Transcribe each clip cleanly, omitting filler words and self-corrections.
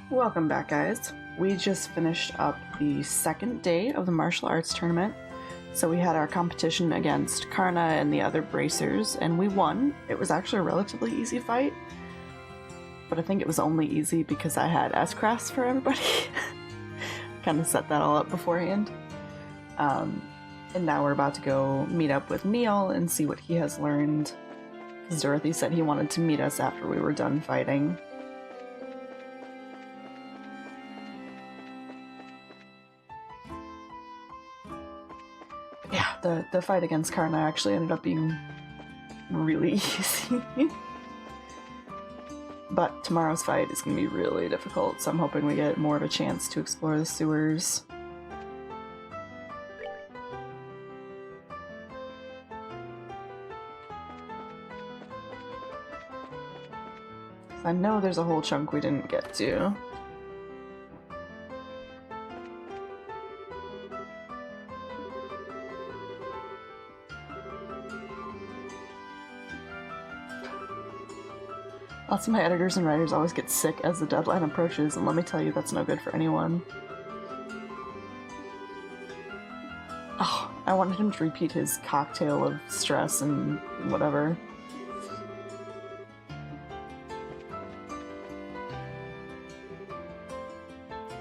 Welcome back, guys. We just finished up the second day of the martial arts tournament. So we had our competition against Karna and the other bracers, and we won. It was actually a relatively easy fight, but I think it was only easy because I had S-Crafts for everybody. Kind of set that all up beforehand. And now we're about to go meet up with Nial and see what he has learned, because Dorothy said he wanted to meet us after we were done fighting. Yeah, the fight against Karna actually ended up being really easy. But tomorrow's fight is going to be really difficult, so I'm hoping we get more of a chance to explore the sewers. I know there's a whole chunk we didn't get to. Lots of my editors and writers always get sick as the deadline approaches, and let me tell you, that's no good for anyone. Oh, I wanted him to repeat his cocktail of stress and whatever.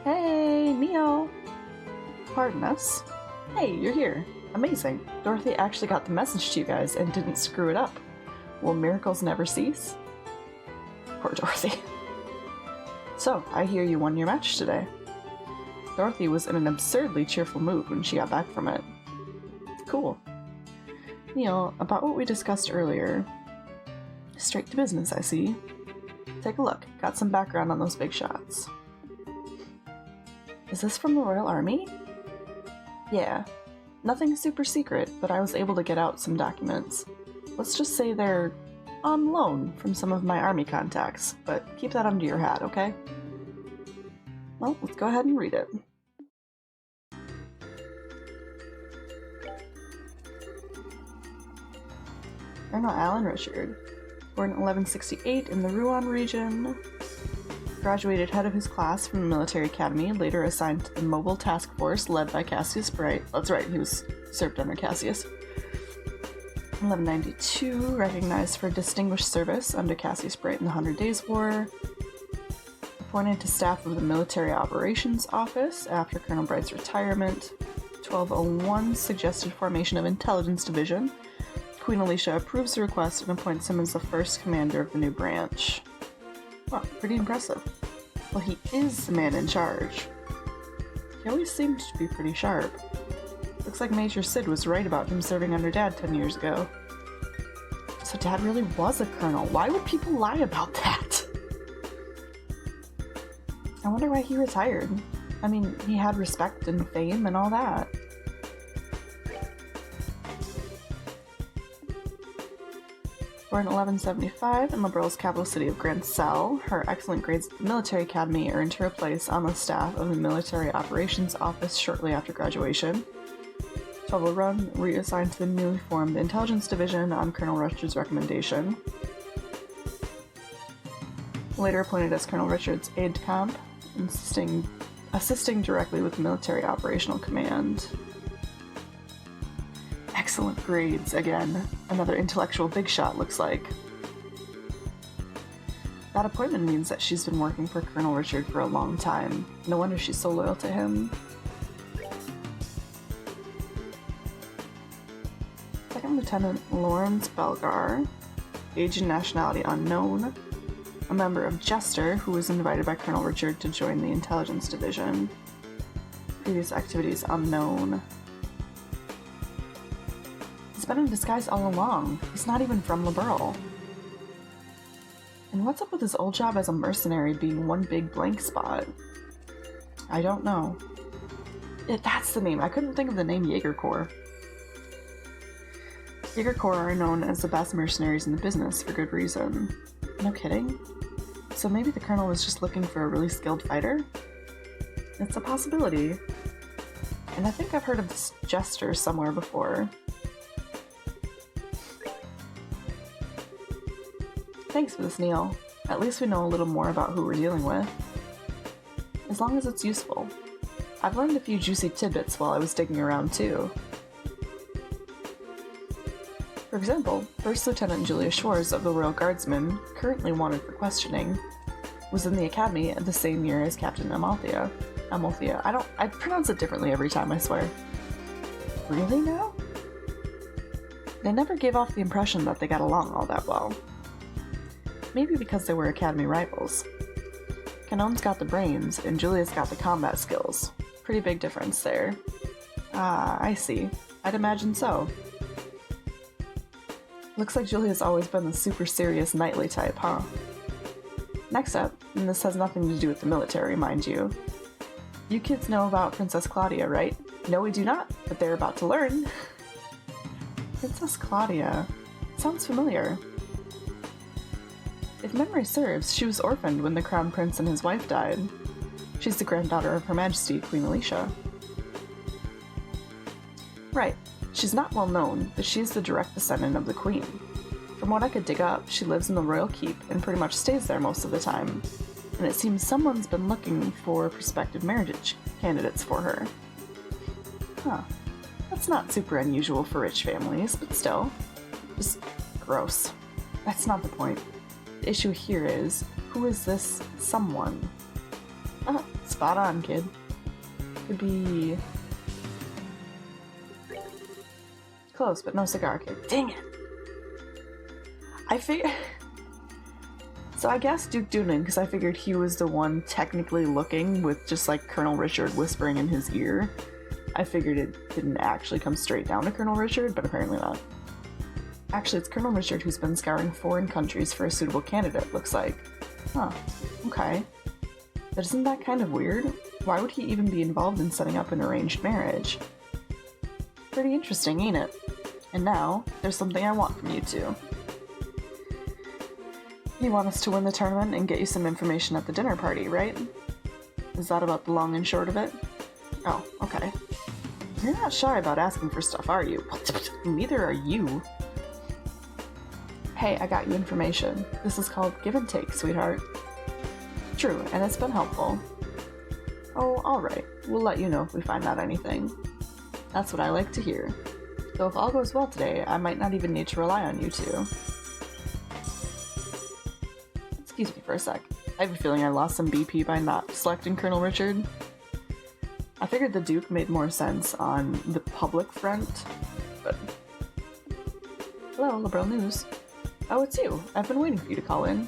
Hey, Nial! Pardon us. Hey, you're here. Amazing. Dorothy actually got the message to you guys and didn't screw it up. Will miracles never cease? Poor Dorothy. So, I hear you won your match today. Dorothy was in an absurdly cheerful mood when she got back from it. Cool. Nial, about what we discussed earlier. Straight to business, I see. Take a look. Got some background on those big shots. Is this from the Royal Army? Yeah. Nothing super secret, but I was able to get out some documents. Let's just say they're on loan from some of my army contacts, but keep that under your hat, okay? Well, let's go ahead and read it. Colonel Alan Richard, born in 1168 in the Rouen region, graduated head of his class from the military academy, later assigned to the mobile task force led by Cassius Bright. That's right, he served under Cassius. 1192, recognized for distinguished service under Cassius Bright in the 100 Days War. Appointed to staff of the Military Operations Office after Colonel Bright's retirement. 1201, suggested formation of Intelligence Division. Queen Alicia approves the request and appoints him as the first commander of the new branch. Wow, pretty impressive. Well, he is the man in charge. He always seemed to be pretty sharp. Looks like Major Sid was right about him serving under Dad 10 years ago. So Dad really was a colonel. Why would people lie about that? I wonder why he retired. I mean, he had respect and fame and all that. Born in 1175 in Liberal's capital city of Grand Selle, her excellent grades at the military academy earned her a place on the staff of the Military Operations Office shortly after graduation. 1201, reassigned to the newly formed Intelligence Division on Colonel Richard's recommendation. Later appointed as Colonel Richard's aide-de-camp, assisting directly with the Military Operational Command. Excellent grades, again. Another intellectual big shot, looks like. That appointment means that she's been working for Colonel Richard for a long time. No wonder she's so loyal to him. Second Lieutenant Lawrence Belgar, age and nationality unknown, a member of Jester who was invited by Colonel Richard to join the Intelligence Division. Previous activities unknown. He's been in disguise all along. He's not even from Liberal. And what's up with his old job as a mercenary being one big blank spot? I don't know. That's the name. I couldn't think of the name Jaeger Corps. Jaeger Corps are known as the best mercenaries in the business for good reason. No kidding? So maybe the colonel was just looking for a really skilled fighter? It's a possibility. And I think I've heard of this Jester somewhere before. Thanks for this, Nial. At least we know a little more about who we're dealing with. as long as it's useful. I've learned a few juicy tidbits while I was digging around too. For example, First Lieutenant Julia Schwartz of the Royal Guardsmen, currently wanted for questioning, was in the academy the same year as Captain Amalthea. I pronounce it differently every time, I swear. Really now? They never gave off the impression that they got along all that well. Maybe because they were academy rivals. Canon's got the brains, and Julia's got the combat skills. Pretty big difference there. Ah, I see. I'd imagine so. Looks like Julia's always been the super serious knightly type, huh? Next up, and this has nothing to do with the military, mind you. You kids know about Princess Claudia, right? No, we do not, but they're about to learn. Princess Claudia. Sounds familiar. If memory serves, she was orphaned when the Crown Prince and his wife died. She's the granddaughter of Her Majesty, Queen Alicia. Right. She's not well known, but she's the direct descendant of the Queen. From what I could dig up, she lives in the royal keep and pretty much stays there most of the time. And it seems someone's been looking for prospective marriage candidates for her. Huh. That's not super unusual for rich families, but still. Just gross. That's not the point. The issue here is, who is this someone? Ah, spot on, kid. Could be... Close, but no cigar, kid. Dang it! So I guess Duke Doonan, because I figured he was the one technically looking with just like Colonel Richard whispering in his ear. I figured it didn't actually come straight down to Colonel Richard, but apparently not. Actually, it's Colonel Richard who's been scouring foreign countries for a suitable candidate, looks like. Huh, okay. But isn't that kind of weird? Why would he even be involved in setting up an arranged marriage? Pretty interesting, ain't it? And now, there's something I want from you two. You want us to win the tournament and get you some information at the dinner party, right? Is that about the long and short of it? Oh, okay. You're not shy about asking for stuff, are you? Neither are you. Hey, I got you information. This is called give and take, sweetheart. True, and it's been helpful. Oh, alright. We'll let you know if we find out anything. That's what I like to hear. Though if all goes well today, I might not even need to rely on you two. Excuse me for a sec. I have a feeling I lost some BP by not selecting Colonel Richard. I figured the Duke made more sense on the public front, but... Hello, Liberal News. Oh, it's you. I've been waiting for you to call in.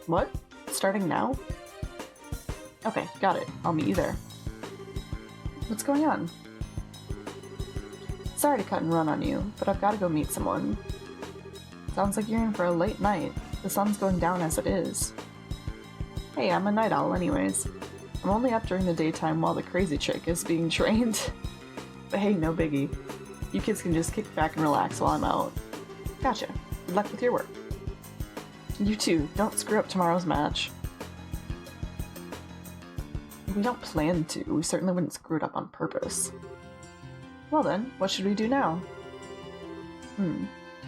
What? Starting now? Okay, got it. I'll meet you there. What's going on? Sorry to cut and run on you, but I've got to go meet someone. Sounds like you're in for a late night. The sun's going down as it is. Hey, I'm a night owl anyways. I'm only up during the daytime while the crazy chick is being trained. But hey, no biggie. You kids can just kick back and relax while I'm out. Gotcha. Good luck with your work. You too, don't screw up tomorrow's match. We don't plan to. We certainly wouldn't screw it up on purpose. Well then, what should we do now?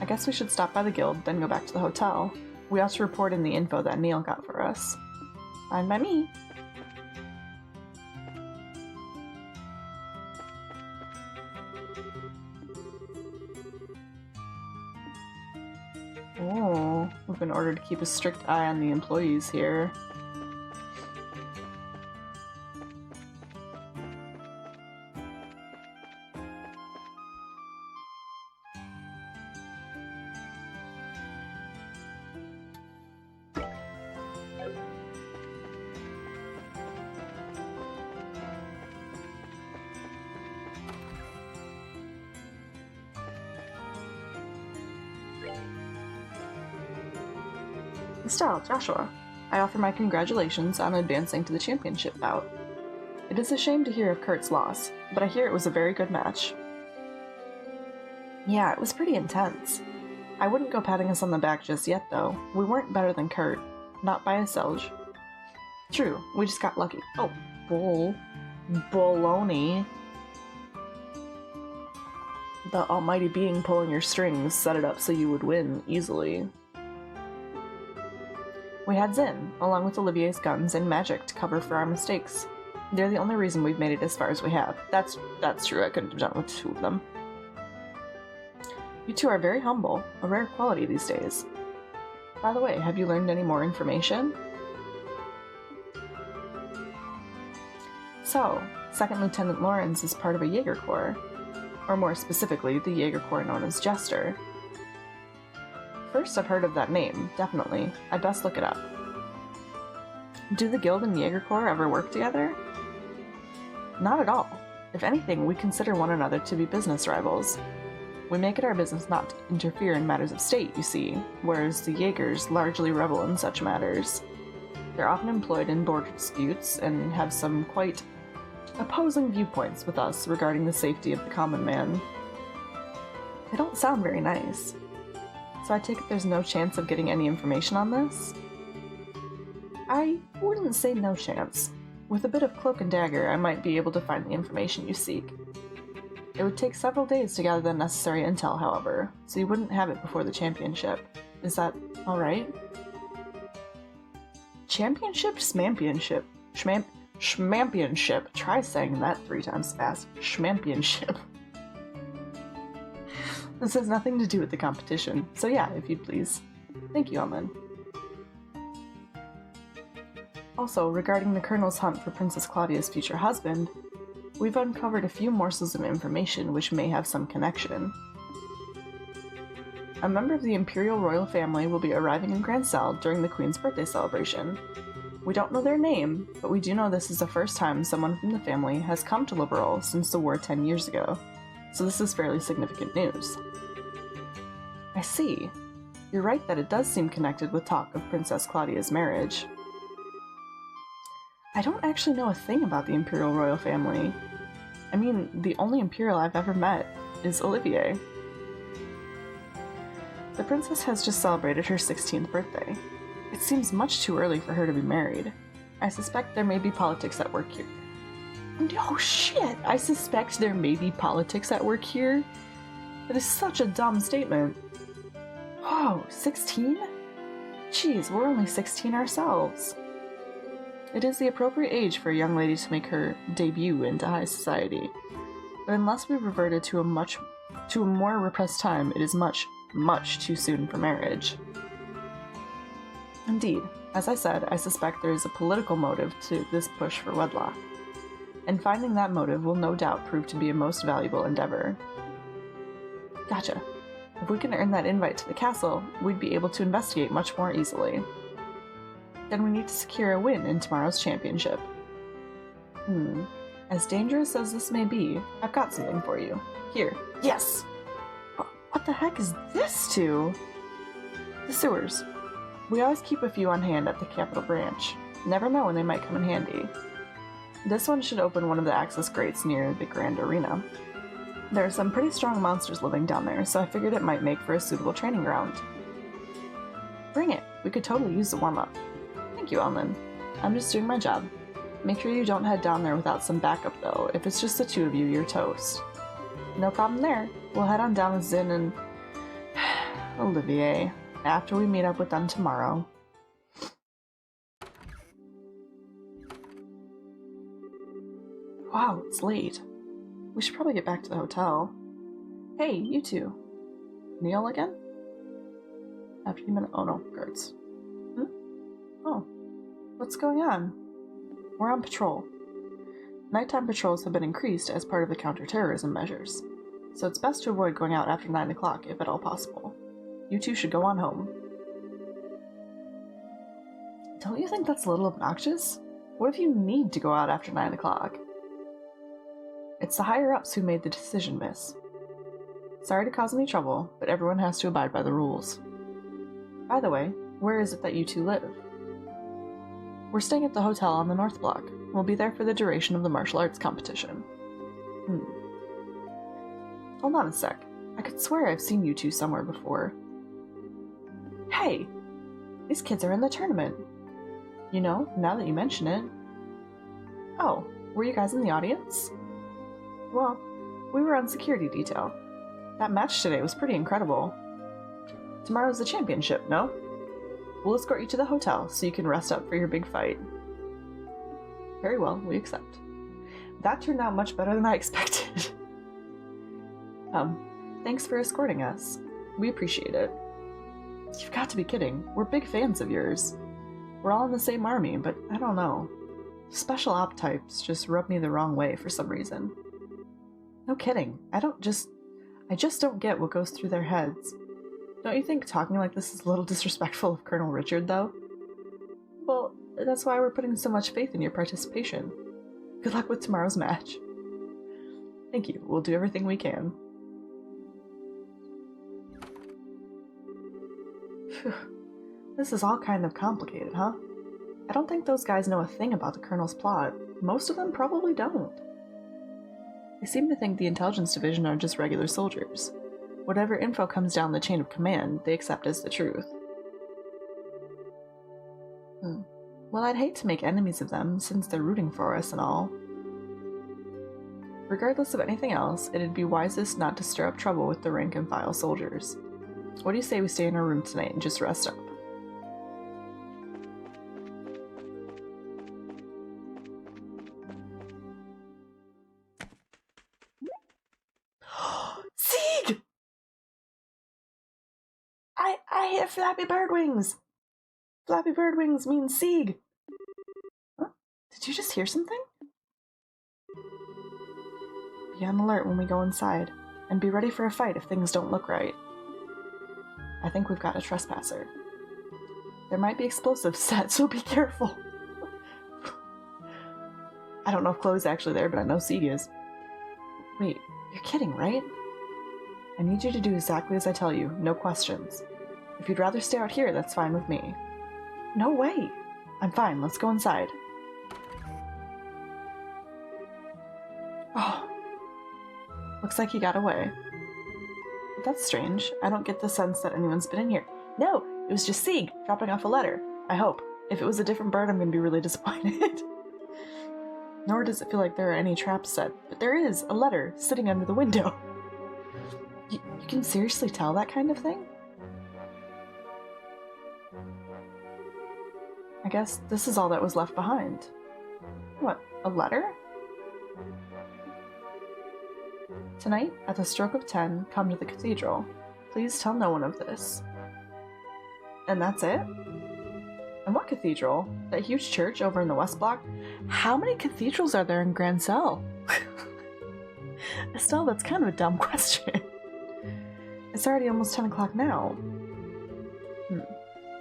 I guess we should stop by the guild, then go back to the hotel. We ought to report in the info that Nial got for us. Fine by me. Oh, we've been ordered to keep a strict eye on the employees here. Estelle, Joshua, I offer my congratulations on advancing to the championship bout. It is a shame to hear of Kurt's loss, but I hear it was a very good match. Yeah, it was pretty intense. I wouldn't go patting us on the back just yet, though. We weren't better than Kurt. Not by a selge. True, we just got lucky. Oh, baloney. The almighty being pulling your strings set it up so you would win easily. We had Zinn, along with Olivier's guns and magic to cover for our mistakes. They're the only reason we've made it as far as we have. That's true, I couldn't have done it with 2 of them. You two are very humble, a rare quality these days. By the way, have you learned any more information? So, Second Lieutenant Lawrence is part of a Jaeger Corps, or more specifically, the Jaeger Corps known as Jester. First, I've heard of that name, definitely. I'd best look it up. Do the Guild and Jaeger Corps ever work together? Not at all. If anything, we consider one another to be business rivals. We make it our business not to interfere in matters of state, you see, whereas the Jaegers largely revel in such matters. They're often employed in border disputes and have some quite opposing viewpoints with us regarding the safety of the common man. They don't sound very nice. So I take it there's no chance of getting any information on this? I wouldn't say no chance. With a bit of cloak and dagger, I might be able to find the information you seek. It would take several days to gather the necessary intel, however, so you wouldn't have it before the championship. Is that alright? Championship? Shmampionship. Shmampionship. Try saying that 3 times fast. Shmampionship. This has nothing to do with the competition, so yeah, if you'd please. Thank you, Amen. Also, regarding the Colonel's hunt for Princess Claudia's future husband, we've uncovered a few morsels of information which may have some connection. A member of the Imperial Royal Family will be arriving in Grand Cell during the Queen's birthday celebration. We don't know their name, but we do know this is the first time someone from the family has come to Liberal since the war 10 years ago, so this is fairly significant news. I see. You're right that it does seem connected with talk of Princess Claudia's marriage. I don't actually know a thing about the Imperial Royal Family. I mean, the only Imperial I've ever met is Olivier. The princess has just celebrated her 16th birthday. It seems much too early for her to be married. I suspect there may be politics at work here. Oh shit! I suspect there may be politics at work here? That is such a dumb statement. Oh, 16? Jeez, we're only 16 ourselves. It is the appropriate age for a young lady to make her debut into high society. But unless we've reverted to a more repressed time, it is much, much too soon for marriage. Indeed, as I said, I suspect there is a political motive to this push for wedlock, and finding that motive will no doubt prove to be a most valuable endeavor. Gotcha. If we can earn that invite to the castle, we'd be able to investigate much more easily. Then we need to secure a win in tomorrow's championship. As dangerous as this may be, I've got something for you. Here. Yes! What the heck is this to? The sewers. We always keep a few on hand at the Capital Branch. Never know when they might come in handy. This one should open one of the access grates near the Grand Arena. There are some pretty strong monsters living down there, so I figured it might make for a suitable training ground. Bring it! We could totally use a warm-up. Thank you, Elman. I'm just doing my job. Make sure you don't head down there without some backup, though. If it's just the 2 of you, you're toast. No problem there. We'll head on down with Zinn and Olivier after we meet up with them tomorrow. Wow, it's late. We should probably get back to the hotel. Hey, you two. Nial again? After you minute. Oh no, guards. Oh, what's going on? We're on patrol. Nighttime patrols have been increased as part of the counter-terrorism measures, so it's best to avoid going out after 9 o'clock if at all possible. You two should go on home. Don't you think that's a little obnoxious? What if you need to go out after 9 o'clock? It's the higher-ups who made the decision, miss. Sorry to cause any trouble, but everyone has to abide by the rules. By the way, where is it that you two live? We're staying at the hotel on the North Block. We'll be there for the duration of the martial arts competition. Hold on a sec. I could swear I've seen you two somewhere before. Hey! These kids are in the tournament. You know, now that you mention it. Oh, were you guys in the audience? Well, we were on security detail. That match today was pretty incredible. Tomorrow's the championship, no? We'll escort you to the hotel so you can rest up for your big fight. Very well, we accept. That turned out much better than I expected. Thanks for escorting us. We appreciate it. You've got to be kidding. We're big fans of yours. We're all in the same army, but I don't know. Special op types just rub me the wrong way for some reason. No kidding. I just don't get what goes through their heads. Don't you think talking like this is a little disrespectful of Colonel Richard, though? Well, that's why we're putting so much faith in your participation. Good luck with tomorrow's match. Thank you. We'll do everything we can. Phew. This is all kind of complicated, huh? I don't think those guys know a thing about the Colonel's plot. Most of them probably don't. They seem to think the intelligence division are just regular soldiers. Whatever info comes down the chain of command, they accept as the truth. Well, I'd hate to make enemies of them, since they're rooting for us and all. Regardless of anything else, it'd be wisest not to stir up trouble with the rank-and-file soldiers. What do you say we stay in our room tonight and just rest up? Sieg! I hit Flappy Bird Wings! Flappy Bird Wings means Sieg! Huh? Did you just hear something? Be on alert when we go inside, and be ready for a fight if things don't look right. I think we've got a trespasser. There might be explosives set, so be careful. I don't know if Chloe's actually there, but I know Sieg is. Wait, you're kidding, right? I need you to do exactly as I tell you, no questions. If you'd rather stay out here, that's fine with me. No way! I'm fine, let's go inside. Oh. Looks like he got away. But that's strange. I don't get the sense that anyone's been in here. No! It was just Sieg, dropping off a letter. I hope. If it was a different bird, I'm gonna be really disappointed. Nor does it feel like there are any traps set, but there is a letter sitting under the window. You can seriously tell that kind of thing? I guess this is all that was left behind. What, a letter? Tonight, at the stroke of 10, come to the cathedral. Please tell no one of this. And that's it? And what cathedral? That huge church over in the West Block? How many cathedrals are there in Grand Cell? Estelle, that's kind of a dumb question. It's already almost 10 o'clock now.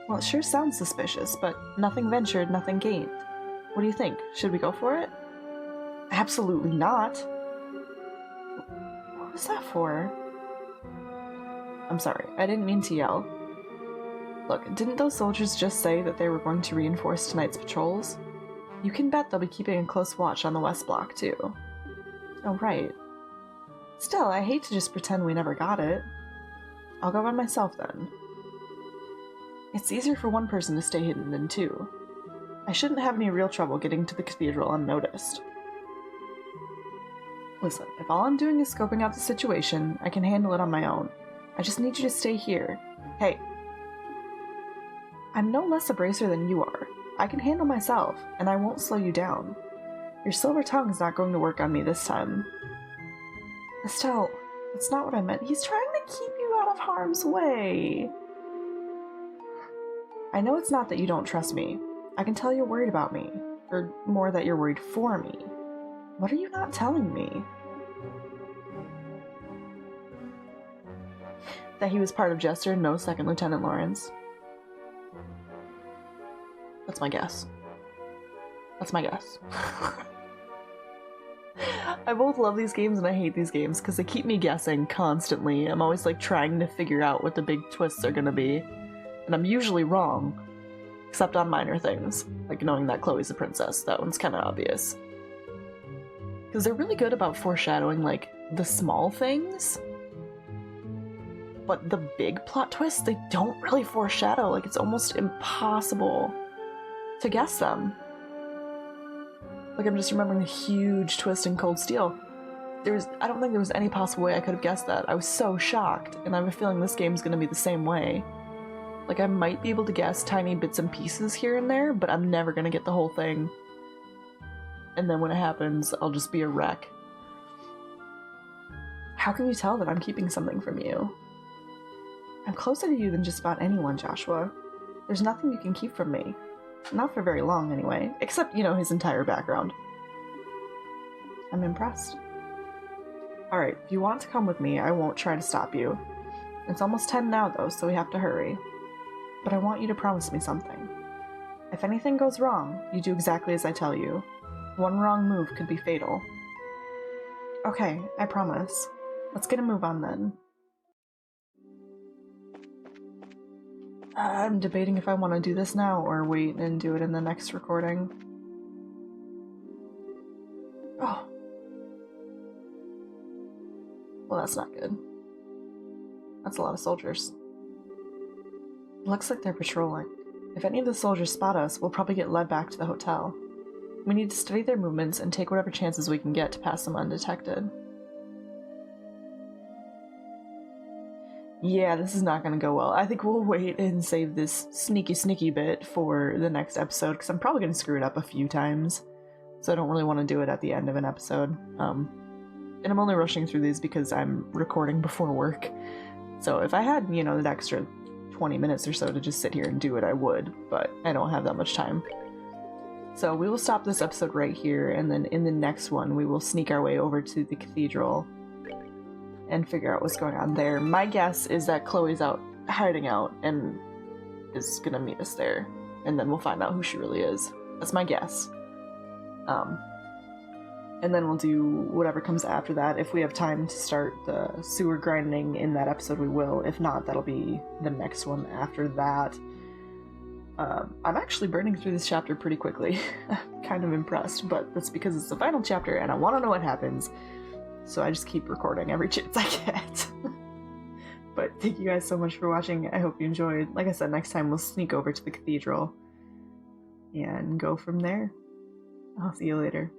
Well, it sure sounds suspicious, but nothing ventured, nothing gained. What do you think? Should we go for it? Absolutely not. What was that for? I'm sorry, I didn't mean to yell. Look, didn't those soldiers just say that they were going to reinforce tonight's patrols? You can bet they'll be keeping a close watch on the West Block, too. Oh, right. Still, I hate to just pretend we never got it. I'll go by myself, then. It's easier for one person to stay hidden than two. I shouldn't have any real trouble getting to the cathedral unnoticed. Listen, if all I'm doing is scoping out the situation, I can handle it on my own. I just need you to stay here. Hey. I'm no less a bracer than you are. I can handle myself, and I won't slow you down. Your silver tongue's not going to work on me this time. Estelle, that's not what I meant. He's trying to keep you out of harm's way. I know it's not that you don't trust me. I can tell you're worried about me. Or more that you're worried for me. What are you not telling me? That he was part of Jester and no Second Lieutenant Lawrence. That's my guess. That's my guess. I both love these games and I hate these games because they keep me guessing constantly. I'm always like trying to figure out what the big twists are gonna be. And I'm usually wrong. Except on minor things. Like knowing that Chloe's a princess. That one's kinda obvious. Because they're really good about foreshadowing like the small things. But the big plot twists, they don't really foreshadow. Like it's almost impossible to guess them. Like I'm just remembering the huge twist in Cold Steel. I don't think there was any possible way I could have guessed that. I was so shocked, and I have a feeling this game's gonna be the same way. Like, I might be able to guess tiny bits and pieces here and there, but I'm never gonna get the whole thing. And then when it happens, I'll just be a wreck. How can you tell that I'm keeping something from you? I'm closer to you than just about anyone, Joshua. There's nothing you can keep from me. Not for very long, anyway. Except, you know, his entire background. I'm impressed. Alright, if you want to come with me, I won't try to stop you. It's almost 10 now, though, so we have to hurry. But I want you to promise me something. If anything goes wrong, you do exactly as I tell you. One wrong move could be fatal. Okay, I promise. Let's get a move on then. I'm debating if I want to do this now or wait and do it in the next recording. Oh. Well, that's not good. That's a lot of soldiers. Looks like they're patrolling. If any of the soldiers spot us, we'll probably get led back to the hotel. We need to study their movements and take whatever chances we can get to pass them undetected. Yeah, this is not going to go well. I think we'll wait and save this sneaky bit for the next episode, because I'm probably going to screw it up a few times. So I don't really want to do it at the end of an episode. And I'm only rushing through these because I'm recording before work. So if I had, you know, an extra 20 minutes or so to just sit here and do it, I would, but I don't have that much time. So we will stop this episode right here, and then in the next one we will sneak our way over to the cathedral and figure out what's going on there. My guess is that Chloe's out hiding out and is gonna meet us there, and then we'll find out who she really is. That's my guess. And then we'll do whatever comes after that. If we have time to start the sewer grinding in that episode, we will. If not, that'll be the next one after that. I'm actually burning through this chapter pretty quickly. I'm kind of impressed, but that's because it's the final chapter and I want to know what happens. So I just keep recording every chance I get. But thank you guys so much for watching. I hope you enjoyed. Like I said, next time we'll sneak over to the cathedral and go from there. I'll see you later.